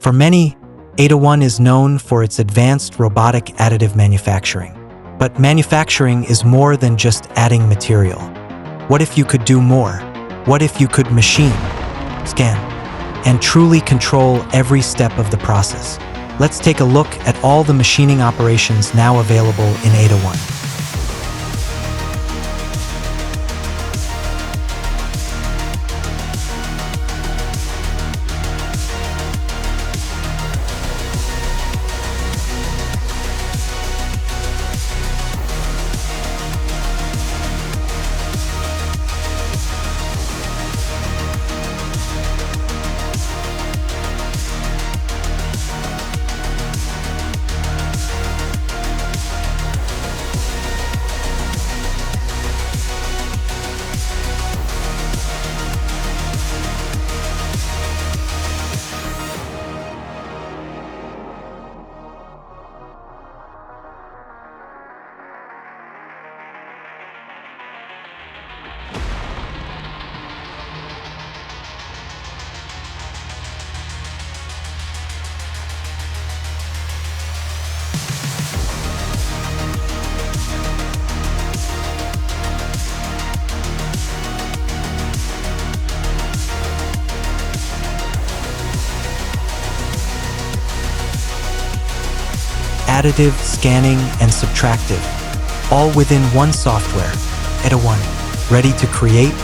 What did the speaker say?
For many, AdaOne is known for its advanced robotic additive manufacturing. But manufacturing is more than just adding material. What if you could do more? What if you could machine, scan, and truly control every step of the process? Let's take a look at all the machining operations now available in AdaOne. Additive, scanning, and subtractive, all within one software, AdaOne, ready to create,